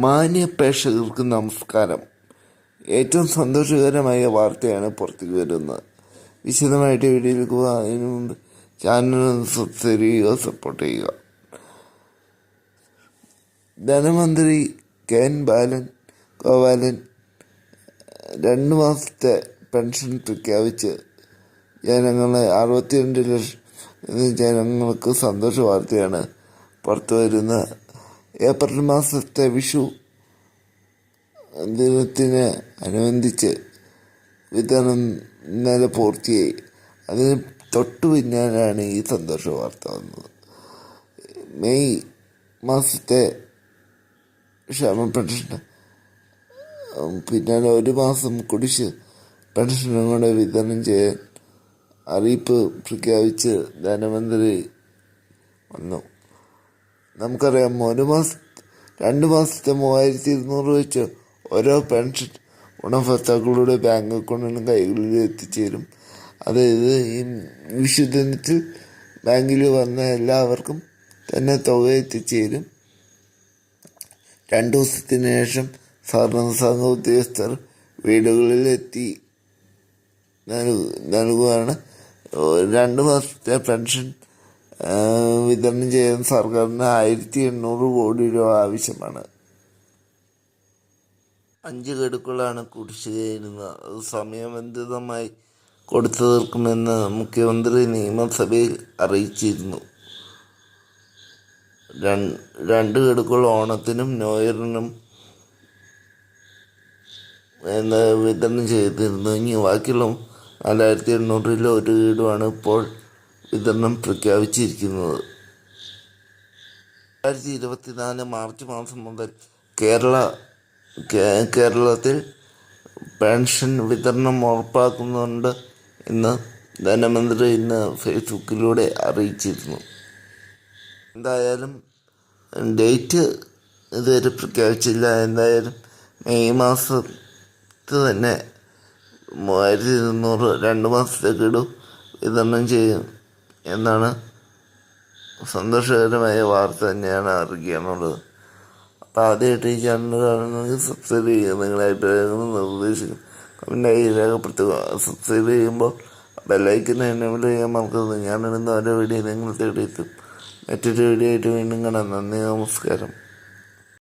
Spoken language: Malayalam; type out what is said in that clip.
മാന്യ പ്രേക്ഷകർക്ക് നമസ്കാരം. ഏറ്റവും സന്തോഷകരമായ വാർത്തയാണ് പുറത്തേക്ക് വരുന്നത്. വിശദമായിട്ട് വീഡിയോയിലേക്ക് പോകാം. അതിനു മുമ്പ് ചാനൽ സബ്സ്ക്രൈബ് ചെയ്യുക, സപ്പോർട്ട് ചെയ്യുക. ധനമന്ത്രി കെ.എൻ. ഗോപാലൻ 2 മാസത്തെ പെൻഷൻ പ്രഖ്യാപിച്ച് ജനങ്ങളെ 62 ലക്ഷം ജനങ്ങൾക്ക് സന്തോഷ വാർത്തയാണ് പുറത്തു വരുന്നത്. ഏപ്രിൽ മാസത്തെ വിഷു ദിനത്തിന് അനുബന്ധിച്ച് വിതരണം ഇന്നലെ പൂർത്തിയായി. അതിന് തൊട്ടു പിന്നാലെയാണ് ഈ സന്തോഷ വാർത്ത വന്നത്. മെയ് മാസത്തെ ക്ഷേമ പെൻഷൻ പിന്നാലെ 1 മാസം കുടിശ്ശിക പെൻഷനും കൂടെ വിതരണം ചെയ്യാൻ അറിയിപ്പ് പ്രഖ്യാപിച്ച് ധനമന്ത്രി വന്നു. നമുക്കറിയാം, 2 മാസത്തെ 3200 വെച്ച് ഓരോ പെൻഷൻ ഗുണഭോക്താക്കളുടെ ബാങ്ക് അക്കൗണ്ടിനും കൈകളിൽ എത്തിച്ചേരും. അതായത് ഈ വിഷുദിനത്തിൽ ബാങ്കിൽ വന്ന എല്ലാവർക്കും തന്നെ തുക എത്തിച്ചേരും. 2 ദിവസത്തിന് ശേഷം സഹകരണ സംഘ ഉദ്യോഗസ്ഥർ വീടുകളിൽ എത്തി നൽകുകയാണ്. 2 മാസത്തെ പെൻഷൻ വിതരണം ചെയ്യാൻ സർക്കാരിന് 1800 കോടി രൂപ ആവശ്യമാണ്. 5 ഗഡുക്കളാണ് കുടിശ്ശികയിരുന്നത്. അത് സമയബന്ധിതമായി കൊടുത്തു തീർക്കുമെന്ന് മുഖ്യമന്ത്രി നിയമസഭയിൽ അറിയിച്ചിരുന്നു. 2 ഗഡുക്കൾ ഓണത്തിനും ന്യൂ ഇയറിനും വിതരണം ചെയ്തിരുന്നു. ഇനി ബാക്കിയുള്ള 4800 1 ഗഡുവാണ് ഇപ്പോൾ വിതരണം പ്രഖ്യാപിച്ചിരിക്കുന്നത്. 2024 മാർച്ച് മാസം മുതൽ കേരളത്തിൽ പെൻഷൻ വിതരണം ഉറപ്പാക്കുന്നുണ്ട് എന്ന് ധനമന്ത്രി ഇന്ന് ഫേസ്ബുക്കിലൂടെ അറിയിച്ചിരുന്നു. എന്തായാലും ഡേറ്റ് ഇതുവരെ പ്രഖ്യാപിച്ചില്ല. എന്തായാലും മെയ് മാസത്ത് തന്നെ 3200 2 മാസത്തെ ഗഡു വിതരണം ചെയ്യും എന്നാണ് സന്തോഷകരമായ വാർത്ത തന്നെയാണ് അറിയിക്കാനുള്ളത്. അപ്പോൾ ആദ്യമായിട്ട് ഈ ചാനൽ കാണുന്നെങ്കിൽ സബ്സ്ക്രൈബ് ചെയ്യുക. നിങ്ങളുടെ അഭിപ്രായങ്ങളും നിർദ്ദേശിക്കും കമൻറ്റായി രേഖപ്പെടുത്തുക. സബ്സ്ക്രൈബ് ചെയ്യുമ്പോൾ ബെല്ലൈക്കൻ എനേബിൾ ചെയ്യാൻ മറക്കരുത്. ഞാനിടുന്ന ഓരോ വീഡിയോ നിങ്ങൾ തേടിയെത്തും. മറ്റൊരു വീഡിയോ ആയിട്ട് വീണ്ടും കാണാം. നന്ദി, നമസ്കാരം.